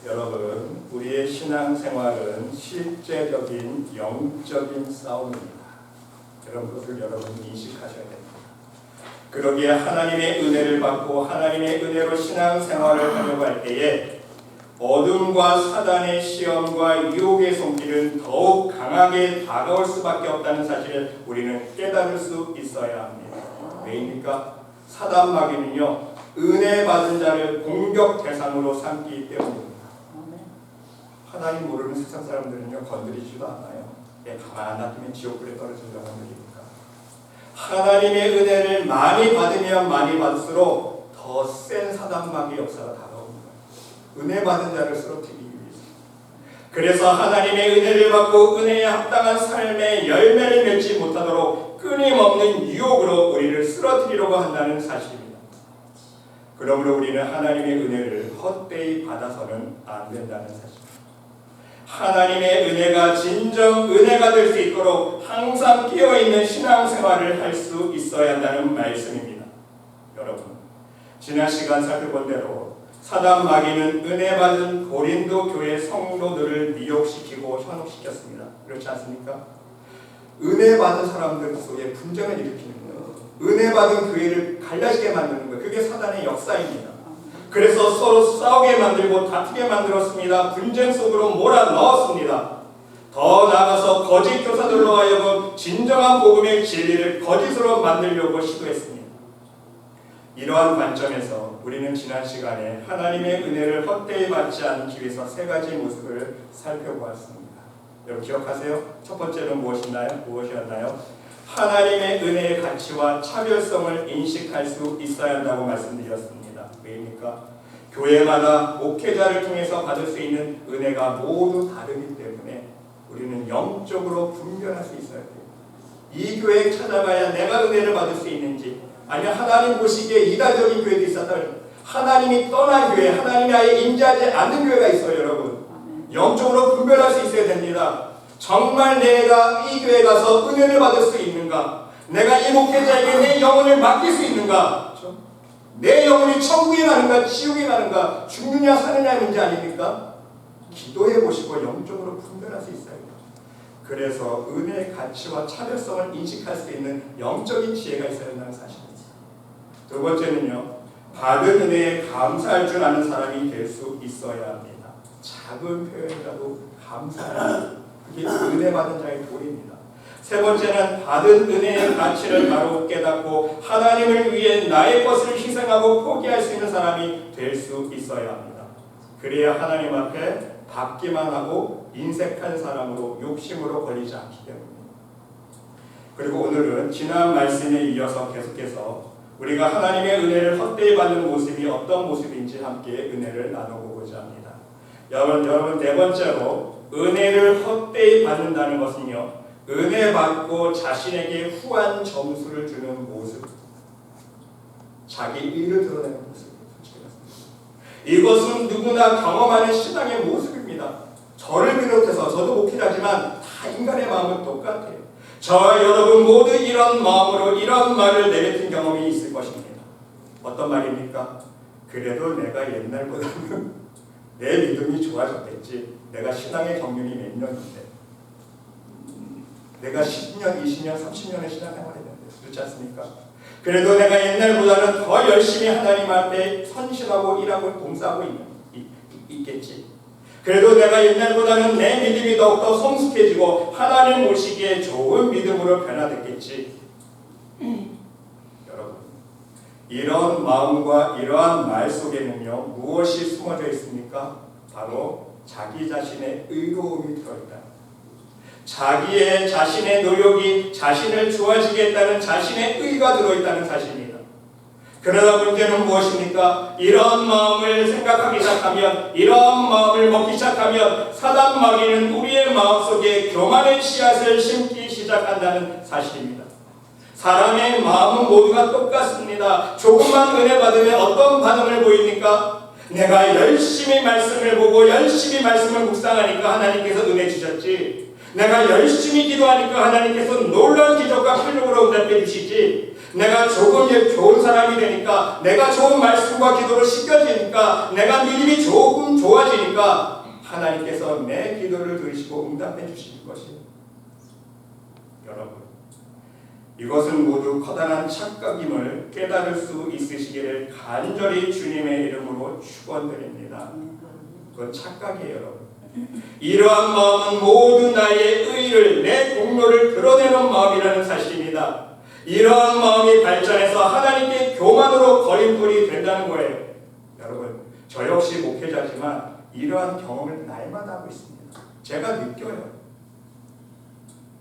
여러분, 우리의 신앙생활은 실제적인 영적인 싸움입니다. 그런 것을 여러분이 인식하셔야 됩니다. 그러기에 하나님의 은혜를 받고 하나님의 은혜로 신앙생활을 하려고 할 때에 어둠과 사단의 시험과 유혹의 손길은 더욱 강하게 다가올 수밖에 없다는 사실을 우리는 깨달을 수 있어야 합니다. 왜입니까? 사단 마귀는요, 은혜 받은 자를 공격 대상으로 삼기 때문입니다. 하나님 모르는 세상 사람들은요, 건드리지도 않아요. 가만 놔두면 지옥불에 떨어지려고 하는 일입니까? 하나님의 은혜를 많이 받으면 많이 받을수록 더 센 사단 마귀 역사가 다가옵니다. 은혜 받은 자를 쓰러뜨리기 위해서. 그래서 하나님의 은혜를 받고 은혜에 합당한 삶의 열매를 맺지 못하도록 끊임없는 유혹으로 우리를 쓰러뜨리려고 한다는 사실입니다. 그러므로 우리는 하나님의 은혜를 헛되이 받아서는 안 된다는 사실입니다. 하나님의 은혜가 진정 은혜가 될 수 있도록 항상 깨어있는 신앙생활을 할 수 있어야 한다는 말씀입니다. 여러분, 지난 시간 살펴본 대로 사단 마귀는 은혜 받은 고린도 교회 성도들을 미혹시키고 현혹시켰습니다. 그렇지 않습니까? 은혜 받은 사람들 속에 분쟁을 일으키는 거예요. 은혜 받은 교회를 갈라지게 만드는 거예요. 그게 사단의 역사입니다. 그래서 서로 싸우게 만들고 다투게 만들었습니다. 분쟁 속으로 몰아넣었습니다. 더 나아가서 거짓 교사들로 하여금 진정한 복음의 진리를 거짓으로 만들려고 시도했습니다. 이러한 관점에서 우리는 지난 시간에 하나님의 은혜를 헛되이 받지 않기 위해서 세 가지 모습을 살펴보았습니다. 여러분 기억하세요? 첫 번째는 무엇이었나요? 하나님의 은혜의 가치와 차별성을 인식할 수 있어야 한다고 말씀드렸습니다. 왜입니까? 교회마다 목회자를 통해서 받을 수 있는 은혜가 모두 다르기 때문에 우리는 영적으로 분별할 수 있어야 돼요. 이 교회에 찾아가야 내가 은혜를 받을 수 있는지, 아니면 하나님 보시기에 이단적인 교회도 있었다. 하나님이 떠난 교회, 하나님이 아예 임재하지 않는 교회가 있어요. 여러분, 영적으로 분별할 수 있어야 됩니다. 정말 내가 이 교회에 가서 은혜를 받을 수 있는가? 내가 이 목회자에게 내 영혼을 맡길 수 있는가? 내 영혼이 천국에 가는가 지옥에 가는가, 죽느냐 사느냐의 문제 아닙니까? 기도해 보시고 영적으로 분별할 수 있어요. 그래서 은혜의 가치와 차별성을 인식할 수 있는 영적인 지혜가 있어야 한다는 사실입니다. 두 번째는요, 받은 은혜에 감사할 줄 아는 사람이 될 수 있어야 합니다. 작은 표현이라도 감사하는, 그게 은혜 받은 자의 도리입니다. 세 번째는 받은 은혜의 가치를 바로 깨닫고 하나님을 위해 나의 것을 희생하고 포기할 수 있는 사람이 될 수 있어야 합니다. 그래야 하나님 앞에 받기만 하고 인색한 사람으로 욕심으로 걸리지 않기 때문입니다. 그리고 오늘은 지난 말씀에 이어서 계속해서 우리가 하나님의 은혜를 헛되이 받는 모습이 어떤 모습인지 함께 은혜를 나눠보고자 합니다. 여러분, 네 번째로 은혜를 헛되이 받는다는 것은요, 은혜 받고 자신에게 후한 점수를 주는 모습, 자기 일을 드러내는 모습입니다. 이것은 누구나 경험하는 신앙의 모습입니다. 저를 비롯해서 저도 목회자지만 다 인간의 마음은 똑같아요. 저와 여러분 모두 이런 마음으로 이런 말을 내뱉은 경험이 있을 것입니다. 어떤 말입니까? 그래도 내가 옛날보다는 내 믿음이 좋아졌겠지. 내가 신앙의 경륜이 몇 년인데, 내가 10년, 20년, 30년의 신앙생활을 했는데, 그렇지 않습니까? 그래도 내가 옛날보다는 더 열심히 하나님 앞에 선실하고 일하고 봉사하고 있겠지. 그래도 내가 옛날보다는 내 믿음이 더욱더 성숙해지고 하나님 모시기에 좋은 믿음으로 변화됐겠지. 여러분, 이런 마음과 이러한 말 속에는요, 무엇이 숨어져 있습니까? 바로 자기 자신의 의로움이 들어있다. 자신의 노력이 자신을 좋아지게 했다는 자신의 의가 들어있다는 사실입니다. 그러나 문제는 무엇입니까? 이런 마음을 생각하기 시작하면, 이런 마음을 먹기 시작하면 사단 마귀는 우리의 마음속에 교만의 씨앗을 심기 시작한다는 사실입니다. 사람의 마음은 모두가 똑같습니다. 조금만 은혜 받으면 어떤 반응을 보입니까? 내가 열심히 말씀을 보고 열심히 말씀을 묵상하니까 하나님께서 은혜 주셨지. 내가 열심히 기도하니까 하나님께서 놀라운 기적과 표적으로 응답해 주시지. 내가 조금 좋은 사람이 되니까, 내가 좋은 말씀과 기도로 씻겨지니까, 내가 믿음이 조금 좋아지니까 하나님께서 내 기도를 들으시고 응답해 주시는 것이, 여러분, 이것은 모두 커다란 착각임을 깨달을 수 있으시기를 간절히 주님의 이름으로 축원드립니다. 그건 착각이에요, 여러분. 이러한 마음은 모두 나의 의를, 내 공로를 드러내는 마음이라는 사실입니다. 이러한 마음이 발전해서 하나님께 교만으로 거림돌이 된다는 거예요. 여러분, 저 역시 목회자지만 이러한 경험을 날마다 하고 있습니다. 제가 느껴요.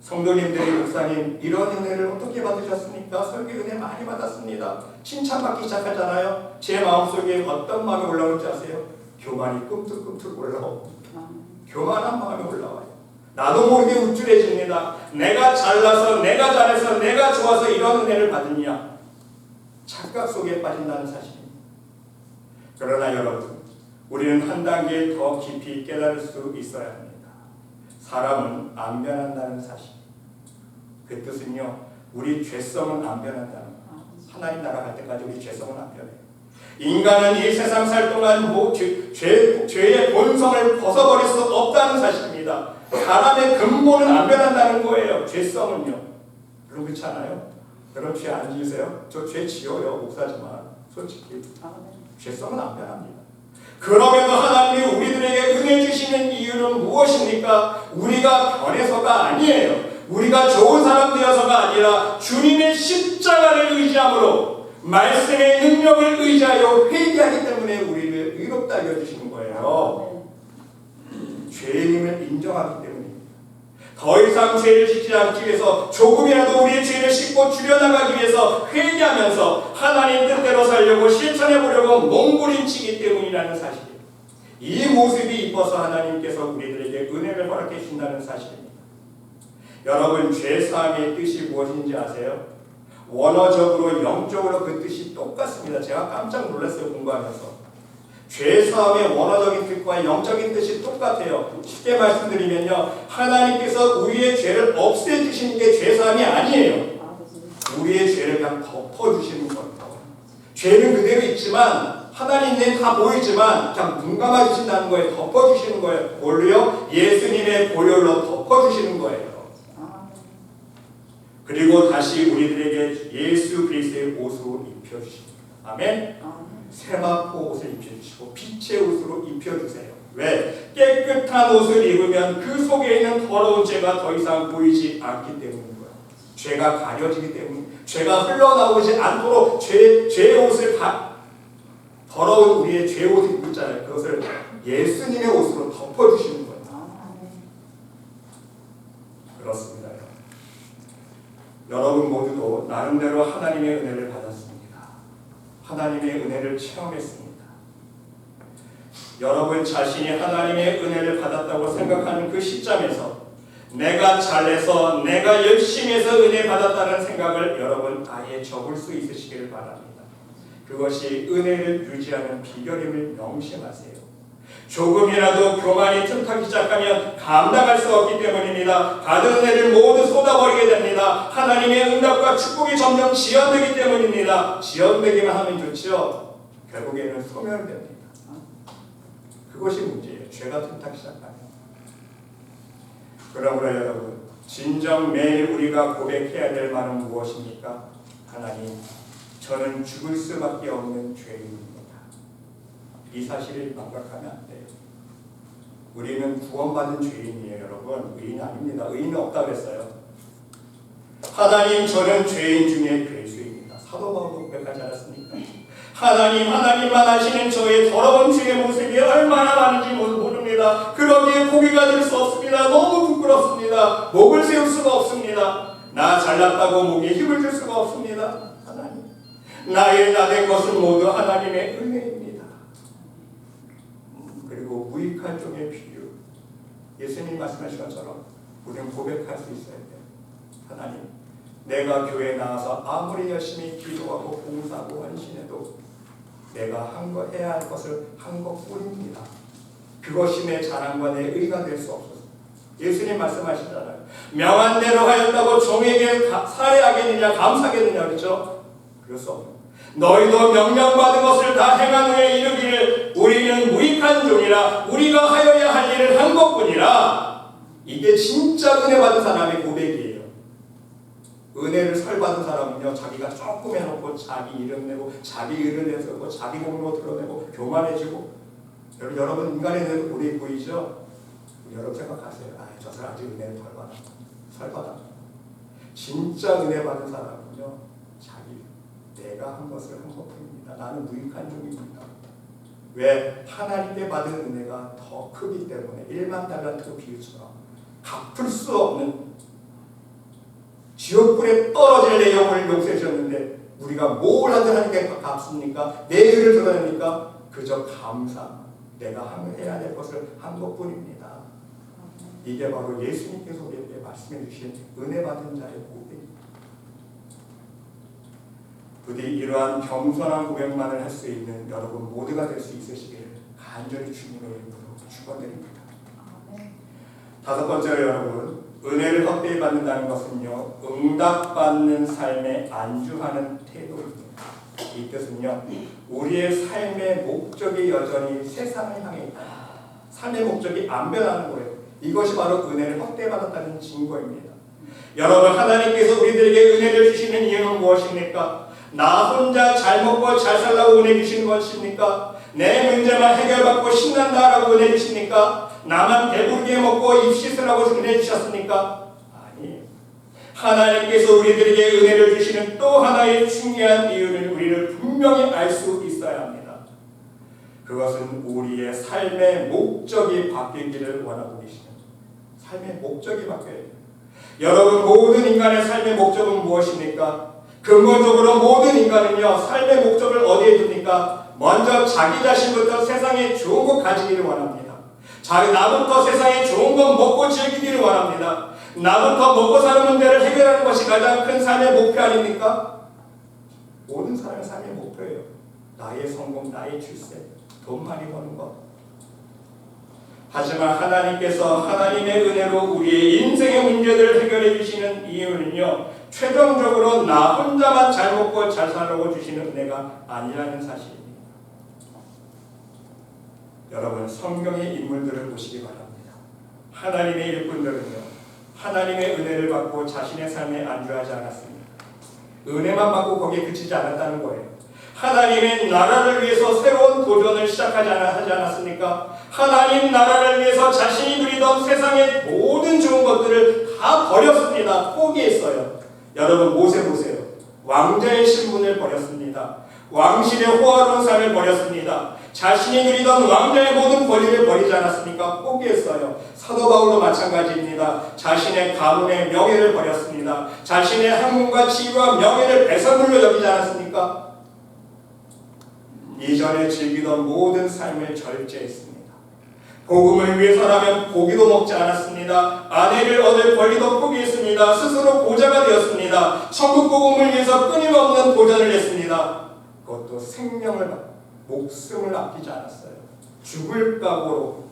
성도님들이, 목사님, 이런 은혜를 어떻게 받으셨습니까? 설교 은혜 많이 받았습니다. 칭찬받기 시작하잖아요. 제 마음속에 어떤 마음이 올라올지 아세요? 교만이 꿈틀꿈틀 올라옵니다. 교만한 마음이 올라와요. 나도 모르게 우쭐해집니다. 내가 잘나서, 내가 잘해서, 내가 좋아서 이런 은혜를 받느냐. 착각 속에 빠진다는 사실입니다. 그러나 여러분, 우리는 한 단계 더 깊이 깨달을 수 있어야 합니다. 사람은 안 변한다는 사실. 그 뜻은요, 우리 죄성은 안 변한다는 거예요. 하나님 나라 갈 때까지 우리 죄성은 안 변해요. 인간은 이 세상 살 동안 죄의 본성을 벗어버릴 수 없다는 사실입니다. 사람의 근본은 안 변한다는 거예요. 죄성은요. 그럼 그렇지 않아요? 여러분 죄 안 지으세요? 저 죄 지어요, 목사지만 솔직히 죄성은 안 변합니다. 그럼에도 하나님이 우리들에게 은혜 주시는 이유는 무엇입니까? 우리가 변해서가 아니에요. 우리가 좋은 사람 되어서가 아니라 주님의 십자가를 의지함으로, 말씀의 능력을 의지하여 회개하기 때문에 우리를 의롭다 여겨주시는 거예요. 죄인임을 인정하기 때문입니다. 더 이상 죄를 짓지 않기 위해서, 조금이라도 우리의 죄를 씻고 줄여나가기 위해서 회개하면서 하나님 뜻대로 살려고 실천해보려고 몸부림치기 때문이라는 사실이에요. 이 모습이 이뻐서 하나님께서 우리들에게 은혜를 허락해 주신다는 사실입니다. 여러분, 죄사함의 뜻이 무엇인지 아세요? 원어적으로, 영적으로 그 뜻이 똑같습니다. 제가 깜짝 놀랐어요, 공부하면서. 죄사함의 원어적인 뜻과 영적인 뜻이 똑같아요. 쉽게 말씀드리면요, 하나님께서 우리의 죄를 없애주시는 게 죄사함이 아니에요. 우리의 죄를 그냥 덮어주시는 거예요. 죄는 그대로 있지만, 하나님은 다 보이지만 그냥 눈 감아주신다는 거예요. 덮어주시는 거예요. 뭘로요? 예수님의 보혈로 덮어주시는 거예요. 그리고 다시 우리들에게 예수 그리스도의 옷으로 입혀주십니다. 아멘? 세마포 옷을 입혀주시고 빛의 옷으로 입혀주세요. 왜? 깨끗한 옷을 입으면 그 속에 있는 더러운 죄가 더 이상 보이지 않기 때문인 거예요. 죄가 가려지기 때문에, 죄가 흘러나오지 않도록 죄의 옷을 더러운 우리의 죄의 옷을 입고 있잖아요. 그것을 예수님의 옷으로 덮어주시는 거예요. 그렇습니다. 여러분 모두도 나름대로 하나님의 은혜를 받았습니다. 하나님의 은혜를 체험했습니다. 여러분 자신이 하나님의 은혜를 받았다고 생각하는 그 시점에서 내가 잘해서, 내가 열심히 해서 은혜 받았다는 생각을 여러분 아예 접을 수 있으시기를 바랍니다. 그것이 은혜를 유지하는 비결임을 명심하세요. 조금이라도 교만이 틈타기 시작하면 감당할 수 없기 때문입니다. 받은 은혜를 모두 쏟아버리게 됩니다. 하나님의 응답과 축복이 점점 지연되기 때문입니다. 지연되기만 하면 좋죠. 결국에는 소멸됩니다. 그것이 문제예요. 죄가 틈타기 시작하면. 그러므로 여러분, 진정 매일 우리가 고백해야 될 말은 무엇입니까? 하나님, 저는 죽을 수밖에 없는 죄인입니다. 이 사실을 망각하면 안 돼요. 우리는 구원받은 죄인이에요, 여러분. 의인 아닙니다. 의인은 없다고 했어요. 하나님, 저는 죄인 중에 괴수입니다. 사도 바울도 고백하지 않았습니까? 하나님만 아시는 저의 더러운 죄의 모습이 얼마나 많은지 모릅니다. 그러기에 고개가 들 수 없습니다. 너무 부끄럽습니다. 목을 세울 수가 없습니다. 나 잘났다고 목에 힘을 줄 수가 없습니다. 하나님, 나의 나된 것은 모두 하나님의 은혜입니다. 그리고 무익한 종의 비유, 예수님 말씀하신 것처럼 우리는 고백할 수 있어야 돼요. 하나님, 내가 교회에 나와서 아무리 열심히 기도하고 봉사하고 헌신해도 내가 해야 할 것을 한 것뿐입니다. 그것이 내 자랑과 내 의가 될 수 없어서. 예수님 말씀하시잖아요. 명한 대로 하였다고 종에게 살해하겠느냐, 감사하겠느냐, 그렇죠? 그럴 수 없는. 너희도 명령받은 것을 다 행한 후에 이르기를 우리는 무익한 종이라 우리가 하여야 할 일을 한 것뿐이라. 이게 진짜 은혜 받은 사람의 고백이에요. 은혜를 설 받은 사람은요, 자기가 조금 해놓고 자기 이름 내고 자기 일을 내세우고 자기 공로 드러내고 교만해지고. 여러분 인간의 은혜도 우리 보이죠? 여러분 생각하세요. 저 사람 아직 은혜를 설 받아. 진짜 은혜 받은 사람은요, 내가 한 것을 한 것뿐입니다. 나는 무익한 종입니다. 왜? 하나님께 받은 은혜가 더 크기 때문에 1만 달란트 비유처럼 갚을 수 없는 지옥불에 떨어질 내 영혼을 용서해 주셨는데 우리가 뭘 하나님께 갚습니까? 내 일을 드러내니까 그저 감사, 내가 해야 될 것을 한 것뿐입니다. 이게 바로 예수님께서 우리에게 말씀해 주신 은혜 받은 자의 고백입니다. 부디 이러한 겸손한 고백만을 할 수 있는 여러분 모두가 될 수 있으시기를 간절히 주님의 이름으로 축원드립니다. 다섯 번째로 여러분, 은혜를 헛되이 받는다는 것은요, 응답받는 삶에 안주하는 태도입니다. 이 뜻은요, 우리의 삶의 목적이 여전히 세상을 향해 있다. 삶의 목적이 안 변하는 거예요. 이것이 바로 은혜를 헛되이 받았다는 증거입니다. 여러분, 하나님께서 우리들에게 은혜를 주시는 이유는 무엇입니까? 나 혼자 잘 먹고 잘 살라고 은혜 주시는 것입니까? 내 문제만 해결받고 신난다라고 은혜 주십니까? 나만 배부르게 먹고 입 씻으라고 은혜 주셨습니까? 아니, 하나님께서 우리들에게 은혜를 주시는 또 하나의 중요한 이유를 우리를 분명히 알 수 있어야 합니다. 그것은 우리의 삶의 목적이 바뀌기를 원하고 계시는 삶의 목적이 바뀌어야 돼요. 여러분, 모든 인간의 삶의 목적은 무엇입니까? 근본적으로 모든 인간은요, 삶의 목적을 어디에 둡니까? 먼저 자기 자신부터 세상에 좋은 것 가지기를 원합니다. 나부터 세상에 좋은 것 먹고 즐기기를 원합니다. 나부터 먹고 사는 문제를 해결하는 것이 가장 큰 삶의 목표 아닙니까? 모든 사람의 삶의 목표예요. 나의 성공, 나의 출세, 돈 많이 버는 것. 하지만 하나님께서 하나님의 은혜로 우리의 인생의 문제들을 해결해 주시는 이유는요, 최종적으로 나 혼자만 잘 먹고 잘 살라고 주시는 은혜가 아니라는 사실입니다. 여러분, 성경의 인물들을 보시기 바랍니다. 하나님의 일꾼들은요, 하나님의 은혜를 받고 자신의 삶에 안주하지 않았습니다. 은혜만 받고 거기에 그치지 않았다는 거예요. 하나님의 나라를 위해서 새로운 도전을 시작하지 않았습니까? 하나님 나라를 위해서 자신이 누리던 세상의 모든 좋은 것들을 다 버렸습니다. 포기했어요. 여러분, 모세 보세요. 왕자의 신분을 버렸습니다. 왕실의 호화로운 삶을 버렸습니다. 자신이 누리던 왕자의 모든 권리를 버리지 않았습니까? 포기했어요. 사도 바울도 마찬가지입니다. 자신의 가문의 명예를 버렸습니다. 자신의 학문과 지위와 명예를 배설물로 여기지 않았습니까? 이전에 즐기던 모든 삶을 절제했습니다. 복음을 위해서라면 고기도 먹지 않았습니다. 아내를 얻을 권리도 포기했습니다. 스스로 고자가 되었습니다. 천국 복음을 위해서 끊임없는 도전을 했습니다. 그것도 목숨을 아끼지 않았어요. 죽을 각오로,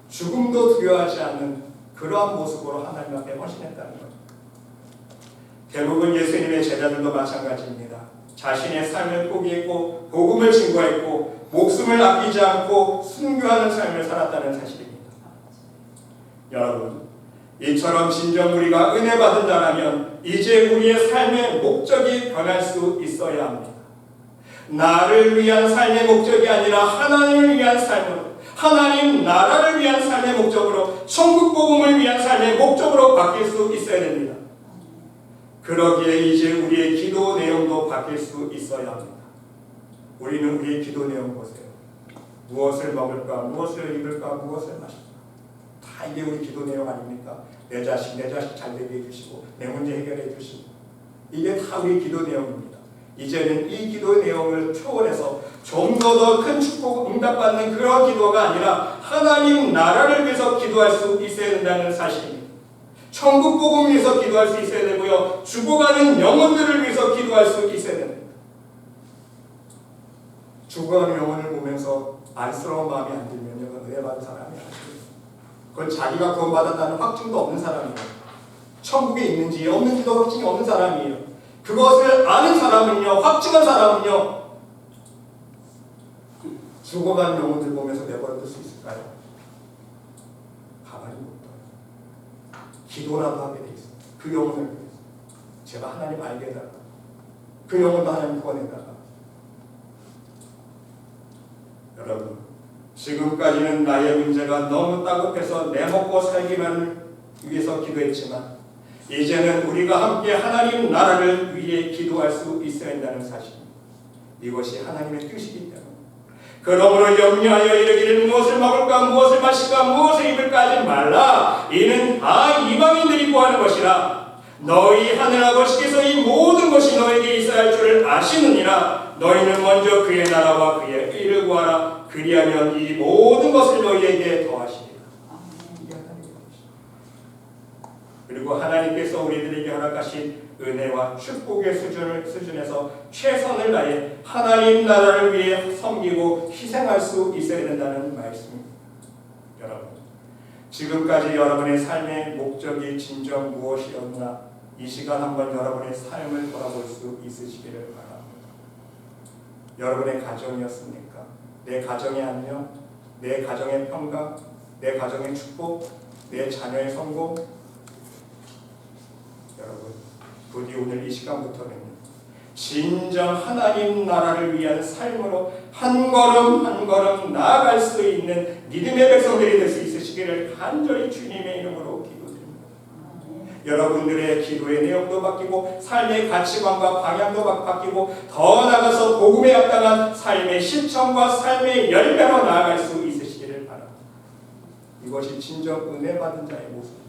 죽음도 두려워하지 않는 그러한 모습으로 하나님 앞에 헌신했다는 거예요. 대부분 예수님의 제자들도 마찬가지입니다. 자신의 삶을 포기했고 복음을 증거했고 목숨을 아끼지 않고 순교하는 삶을 살았다는 사실입니다. 여러분, 이처럼 진정 우리가 은혜 받은 자라면 이제 우리의 삶의 목적이 변할 수 있어야 합니다. 나를 위한 삶의 목적이 아니라 하나님을 위한 삶으로, 하나님 나라를 위한 삶의 목적으로, 천국 복음을 위한 삶의 목적으로 바뀔 수 있어야 됩니다. 그러기에 이제 우리의 기도 내용도 바뀔 수 있어야 합니다. 우리는 우리의 기도 내용 보세요. 무엇을 먹을까, 무엇을 입을까, 무엇을 마실까. 다 이게 우리 기도 내용 아닙니까? 내 자식 잘 되게 해주시고 내 문제 해결해 주시고, 이게 다 우리 기도 내용입니다. 이제는 이 기도 내용을 초월해서 좀 더 큰 축복 응답받는 그런 기도가 아니라 하나님 나라를 위해서 기도할 수 있어야 된다는 사실입니다. 천국 복음을 위해서 기도할 수 있어야 되고요, 죽어가는 영혼들을 위해서 기도할 수 있어야 됩니다. 죽어가는 영혼을 보면서 안쓰러운 마음이 안 들면요, 은혜 받은 사람이 아니에요. 그건 자기가 구원받았다는 확증도 없는 사람이에요. 천국에 있는지 없는지도 확증이 없는 사람이에요. 그것을 아는 사람은요, 확증한 사람은요, 죽어간 영혼들 보면서 내버려둘 수 있을까요? 가만히 못 둬요. 기도라도 하게 돼 있어요. 그 영혼을 위해서. 제가 하나님 알게 해달라. 그 영혼도 하나님 구원해달라. 여러분, 지금까지는 나의 문제가 너무 따급해서 내 먹고 살기만을 위해서 기도했지만 이제는 우리가 함께 하나님 나라를 위해 기도할 수 있어야 한다는 사실입니다. 이것이 하나님의 뜻이기 때문에. 그러므로 염려하여 이르기를 무엇을 먹을까 무엇을 마실까 무엇을 입을까 하지 말라. 이는 다 이방인들이 구하는 것이라. 너희 하늘 아버지께서 이 모든 것이 너에게 있어야 할 줄을 아시느니라. 너희는 먼저 그의 나라와 그의 의를 구하라. 그리하면 이 모든 것을 너희에게 더하시리라. 이게 하나님의 것입니다. 그리고 하나님께서 우리들에게 허락하신 은혜와 축복의 수준에서 최선을 다해 하나님 나라를 위해 섬기고 희생할 수 있어야 된다는 말씀입니다. 여러분, 지금까지 여러분의 삶의 목적이 진정 무엇이었나 이 시간 한번 여러분의 삶을 돌아볼 수 있으시기를 바랍니다. 여러분의 가정이었습니까? 내 가정의 안녕, 내 가정의 평강, 내 가정의 축복, 내 자녀의 성공. 여러분, 부디 오늘 이 시간부터는 진정 하나님 나라를 위한 삶으로 한 걸음 한 걸음 나아갈 수 있는 믿음의 백성들이 될 수 있으시기를 간절히 주님의 이름으로 기도드립니다. 여러분들의 기도의 내용도 바뀌고 삶의 가치관과 방향도 바뀌고 더 나아가서 복음에 합당한 삶의 실천과 삶의 열매로 나아갈 수 있으시기를 바랍니다. 이것이 진정 은혜 받은 자의 모습입니다.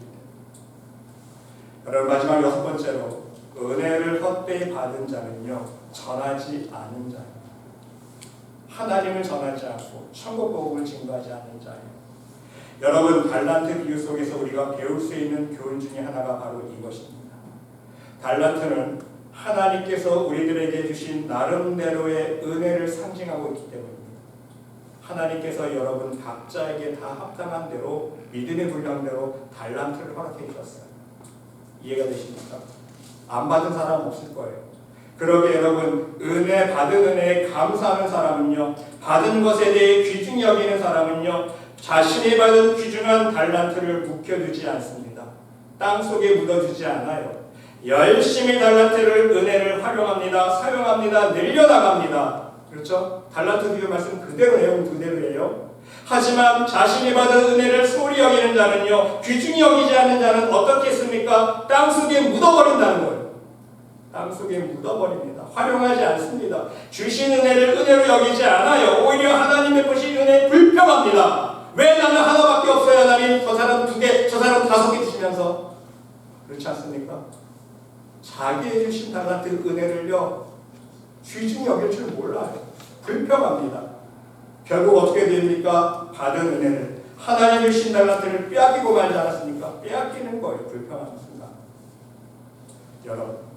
여러분, 마지막 6번째로 은혜를 헛되이 받은 자는요, 전하지 않은 자예요. 하나님을 전하지 않고 천국 복음을 증거하지 않는 자예요. 여러분, 달란트 비유 속에서 우리가 배울 수 있는 교훈 중에 하나가 바로 이것입니다. 달란트는 하나님께서 우리들에게 주신 나름대로의 은혜를 상징하고 있기 때문입니다. 하나님께서 여러분 각자에게 다 합당한 대로 믿음의 분량대로 달란트를 허락해 주셨어요. 이해가 되십니까? 안 받은 사람 없을 거예요. 그러게 여러분, 은혜 받은 은혜에 감사하는 사람은요, 받은 것에 대해 귀중히 여기는 사람은요, 자신이 받은 귀중한 달란트를 묵혀두지 않습니다. 땅속에 묻어두지 않아요. 열심히 달란트를, 은혜를 활용합니다. 사용합니다. 늘려나갑니다. 그렇죠? 달란트 비유 말씀 그대로, 내용 그대로예요. 하지만 자신이 받은 은혜를 소홀히 여기는 자는요, 귀중히 여기지 않는 자는 어떻게 했습니까? 땅속에 묻어버린다는 거예요. 땅속에 묻어버립니다. 활용하지 않습니다. 주신 은혜를 은혜로 여기지 않아요. 오히려 하나님의 것이 은혜에 불평합니다. 왜 나는 하나밖에 없어요, 하나님? 저 사람 2개, 저 사람 5개 주시면서. 그렇지 않습니까? 자기의 주신 달란트 은혜를요, 귀중히 여길 줄 몰라요. 불평합니다. 결국 어떻게 됩니까? 받은 은혜를, 하나님의 주신 달란트를 빼앗기고 말지 않았습니까? 빼앗기는 거예요. 불평하는 순간. 여러분,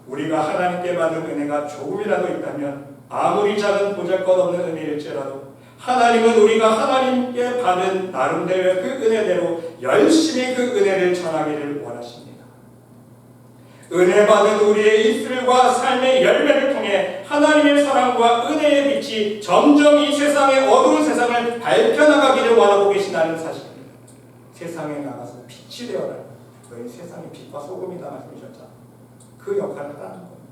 우리가 하나님께 받은 은혜가 조금이라도 있다면 아무리 작은 보잘것없는 은혜일지라도 하나님은 우리가 하나님께 받은 나름대로의 그 은혜대로 열심히 그 은혜를 전하기를 원하십니다. 은혜 받은 우리의 입술과 삶의 열매를 통해 하나님의 사랑과 은혜의 빛이 점점 이 세상의 어두운 세상을 밝혀나가기를 원하고 계신다는 사실입니다. 세상에 나가서 빛이 되어라. 너희 세상의 빛과 소금이다 말씀하셨잖아요. 그 역할을 하라는 겁니다.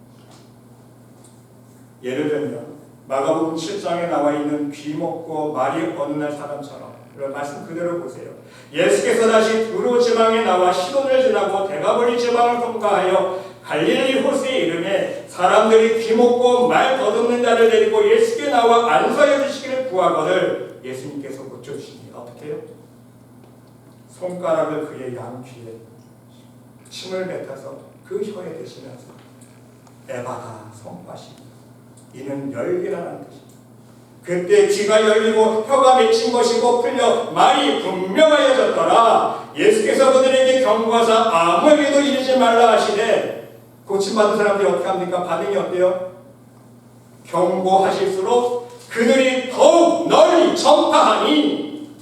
예를 들면 마가복음 7장에 나와 있는 귀먹고 말이 어느 날 사람처럼, 말씀 그대로 보세요. 예수께서 다시 두로 지방에 나와 시돈을 지나고 대가볼리 지방을 통과하여 갈릴리 호수에 이르매 사람들이 귀먹고 말 더듬는 자를 데리고 예수께 나와 안수하여 주시기를 구하거늘 예수님께서 고쳐주십니다. 어떻게 해요? 손가락을 그의 양귀에 침을 뱉어서 그 혀에 대시면서 에바다 성파시, 이는 열기라는 뜻입니다. 그때 귀가 열리고 혀가 맺힌 것이고 풀려 말이 분명하여졌더라. 예수께서 그들에게 경고하사 아무에게도 이르지 말라 하시되, 고침받은 사람들이 어떻게 합니까? 반응이 어때요? 경고하실수록 그들이 더욱 널리 전파하니.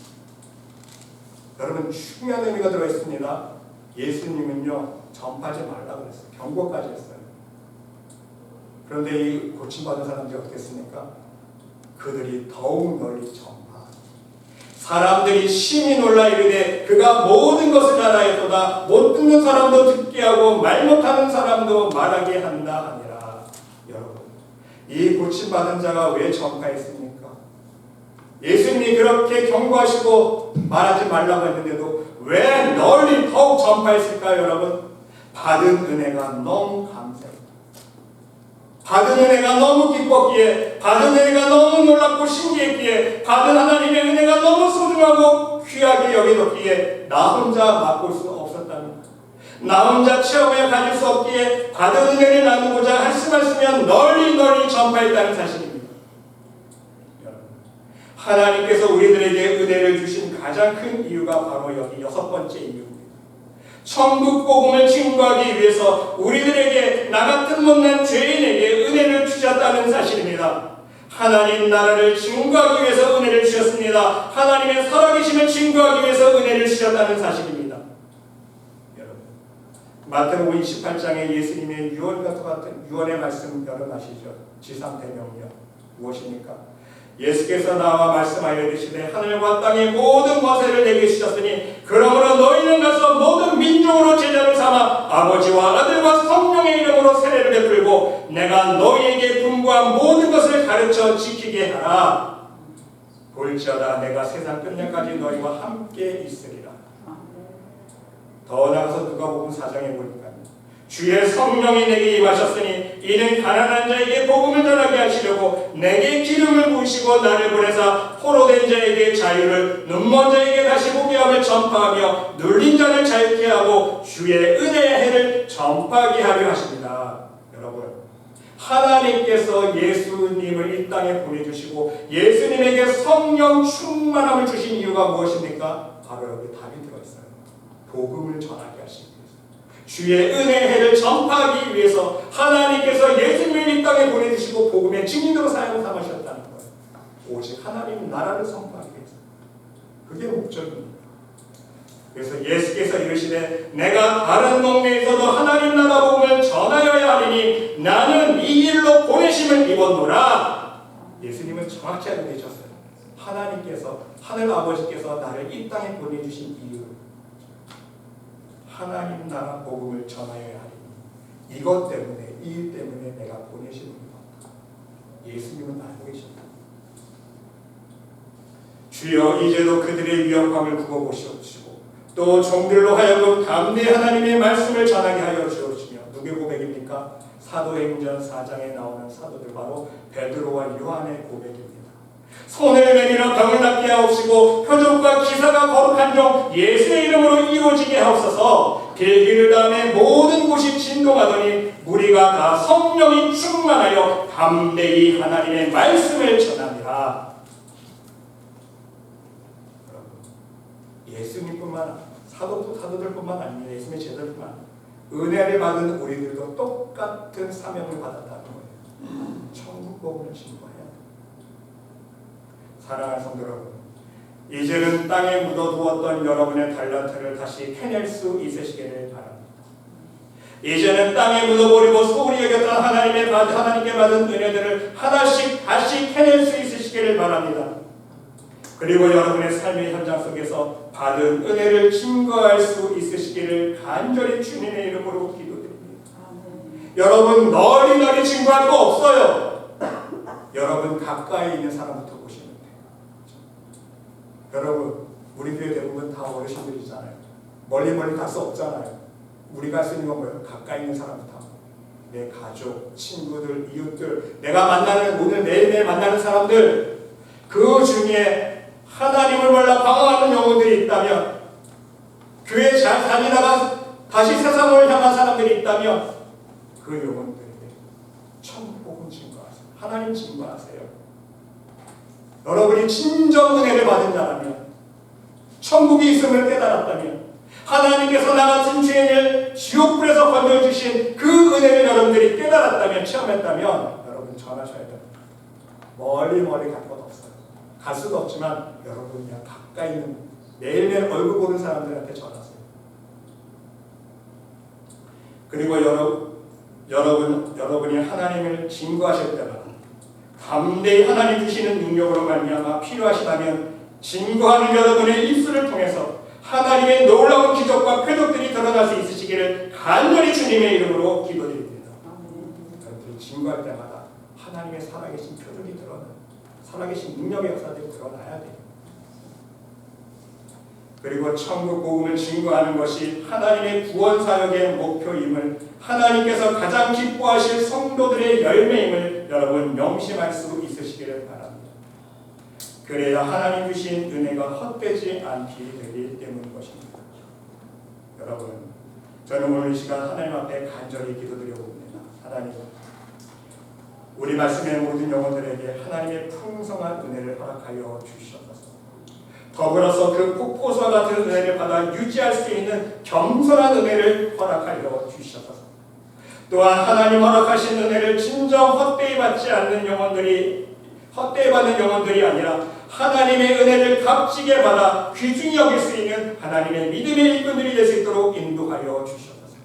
여러분, 중요한 의미가 들어있습니다. 예수님은요, 전파하지 말라고 그랬어요. 경고까지 했어요. 그런데 이 고침받은 사람들이 어떻겠습니까? 그들이 더욱 널리 전파. 사람들이 심히 놀라 이르되 그가 모든 것을 알아야도다. 못 듣는 사람도 듣게 하고 말 못하는 사람도 말하게 한다 하니라. 여러분, 이 고침받은 자가 왜 전파했습니까? 예수님이 그렇게 경고하시고 말하지 말라고 했는데도 왜 널리 더욱 전파했을까요, 여러분? 받은 은혜가 너무 감사해요. 받은 은혜가 너무 기뻤기에, 받은 은혜가 너무 놀랍고 신기했기에, 받은 하나님의 은혜가 너무 소중하고 귀하게 여겨졌기에 나 혼자 맛볼 수 없었답니다. 나 혼자 체험해 가질 수 없기에 받은 은혜를 나누고자 말씀하시면 널리 널리 전파했다는 사실입니다. 여러분, 하나님께서 우리들에게 은혜를 주신 가장 큰 이유가 바로 여기 6번째 이유입니다. 천국 복음을 증거하기 위해서 우리들에게 나 같은 못난 죄인에게 은혜를 주셨다는 사실입니다. 하나님 나라를 증거하기 위해서 은혜를 주셨습니다. 하나님의 살아계심을 증거하기 위해서 은혜를 주셨다는 사실입니다. 여러분, 마태복음 28장에 예수님의 유언과 같은 유언의 말씀 여러분 아시죠? 지상대명령 무엇입니까? 예수께서 나와 말씀하여 이르시되 하늘과 땅의 모든 권세를 내게 주셨으니 그러므로 너희는 가서 모든 민족으로 제자를 삼아 아버지와 아들과 성령의 이름으로 세례를 베풀고 내가 너희에게 분부한 모든 것을 가르쳐 지키게 하라. 볼지어다 내가 세상 끝날까지 너희와 함께 있으리라. 더 나아가서 누가복음 4장에 보니까 주의 성령이 내게 임하셨으니 이는 가난한 자에게 복음을 전하게 하시려고 내게 기름을 부으시고 나를 보내사 포로된 자에게 자유를, 눈먼 자에게 다시 보게 함을 전파하며 눌린 자를 자유케 하고 주의 은혜의 해를 전파하게 하려 하십니다. 여러분, 하나님께서 예수님을 이 땅에 보내주시고 예수님에게 성령 충만함을 주신 이유가 무엇입니까? 바로 여기 답이 들어있어요. 복음을 전하게 하십니다. 주의 은혜의 해를 전파하기 위해서 하나님께서 예수님을 이 땅에 보내주시고 복음의 증인으로 사용을 삼으셨다는 거예요. 오직 하나님 나라를 선포하기 위해서. 그게 목적입니다. 그래서 예수께서 이르시되 내가 다른 동네에서도 하나님 나라 복음을 전하여야 하리니 나는 이 일로 보내심을 입었노라. 예수님은 정확히 알고 계셨어요. 하나님께서, 하늘 아버지께서 나를 이 땅에 보내주신 이유, 하나님 나라 복음을 전하여야 하리니 이것 때문에, 이 일 때문에 내가 보내시는 겁니다. 예수님은 알고 계십니다. 주여 이제도 그들의 위협함을 굽어보시옵시고 또 종들로 하여금 담대히 하나님의 말씀을 전하게 하여 주옵시며. 누구의 고백입니까? 사도행전 4장에 나오는 사도들, 바로 베드로와 요한의 고백입니다. 손을 내밀어 병을 낫게 하옵시고 표적과 기사가 거룩한 종 예수의 이름으로 이루어지게 하옵소서. 빌기를 다음에 모든 곳이 진동하더니 무리가 다 성령이 충만하여 담대히 하나님의 말씀을 전하니라. 예수님뿐만, 사도들뿐만 아니라 예수님의 제자들뿐만 은혜를 받은 우리들도 똑같은 사명을 받았다는 거예요. 천국 복음을 증거해야 돼요. 사랑하는 성도 여러분, 이제는 땅에 묻어두었던 여러분의 달란트를 다시 캐낼 수 있으시기를 바랍니다. 이제는 땅에 묻어버리고 소홀히 여겼던 하나님께 받은 은혜들을 하나씩 다시 캐낼 수 있으시기를 바랍니다. 그리고 여러분의 삶의 현장 속에서 받은 은혜를 증거할 수 있으시기를 간절히 주님의 이름으로 기도드립니다. 여러분 널리 증거할 거 없어요. 여러분 가까이 있는 사람부터 보시면 돼요. 여러분 우리 교회 대부분 다 어르신들이잖아요. 멀리 갈 수 없잖아요. 우리가 할 수 있는 건 뭐예요? 가까이 있는 사람부터. 내 가족, 친구들, 이웃들, 내가 만나는, 오늘 매일매일 만나는 사람들, 그 중에 하나님을 몰라 방황하는 영혼들이 있다면, 교회 잘 다니다가 다시 세상을 향한 사람들이 있다면 그 영혼들에게 천국 복음 증거하세요. 하나님 증거하세요. 여러분이 진정 은혜를 받은 자라면, 천국이 있음을 깨달았다면, 하나님께서 나 같은 죄인을 지옥불에서 건져주신 그 은혜를 여러분들이 깨달았다면, 체험했다면 여러분 전하셔야 됩니다. 멀리 갈 것 없어요. 갈 수도 없지만 여러분 그냥 가까이 있는, 매일매일 얼굴 보는 사람들한테 전하세요. 그리고 여러분 여러분이 하나님을 증거하셨다면, 담대히 하나님 주시는 능력으로 말미암아 필요하시다면 증거하는 여러분의 입술을 통해서 하나님의 놀라운 기적과 표적들이 드러날 수 있으시기를 간절히 주님의 이름으로 기도드립니다. 여러분들이 증거할 때마다 하나님의 살아계신 표적이 드러나, 살아계신 능력의 역사들이 드러나야 돼요. 그리고 천국 복음을 증거하는 것이 하나님의 구원 사역의 목표임을, 하나님께서 가장 기뻐하실 성도들의 열매임을 여러분 명심할 수 있으시기를 바랍니다. 그래야 하나님 주신 은혜가 헛되지 않기 되기 때문인 것입니다. 여러분, 저는 오늘 이 시간 하나님 앞에 간절히 기도드려 봅니다. 하나님, 우리 말씀의 모든 영혼들에게 하나님의 풍성한 은혜를 허락하여 주시옵소서. 더불어서 그 폭포수와 같은 은혜를 받아 유지할 수 있는 겸손한 은혜를 허락하여 주시옵소서. 또한 하나님 허락하신 은혜를 진정 헛되이 받지 않는 영혼들이, 헛되이 받는 영혼들이 아니라 하나님의 은혜를 값지게 받아 귀중히 여길 수 있는 하나님의 믿음의 일꾼들이 될 수 있도록 인도하여 주시옵소서.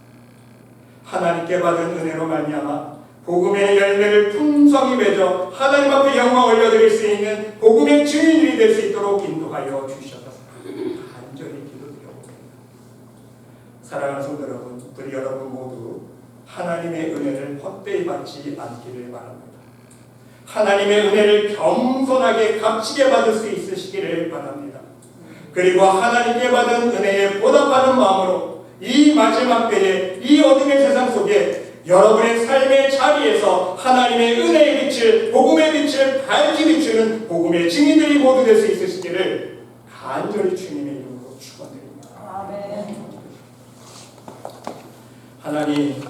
하나님께 받은 은혜로 말미암아 복음의 열매를 풍성히 맺어 하나님 앞에 영광 올려드릴 수 있는 복음의 증인들이 될 수 있도록 인도하여 주시옵소서. 간절히 기도드려봅니다. 사랑하는 성도 여러분, 우리 여러분 모두 하나님의 은혜를 헛되이 받지 않기를 바랍니다. 하나님의 은혜를 겸손하게 값지게 받을 수 있으시기를 바랍니다. 그리고 하나님께 받은 은혜에 보답하는 마음으로 이 마지막 때에, 이 어둠의 세상 속에 여러분의 삶의 자리에서 하나님의 은혜의 빛을, 복음의 빛을 밝히 비추는 복음의 증인들이 모두 될 수 있으시기를 간절히 주님의 이름으로 축원드립니다. 아멘. 하나님,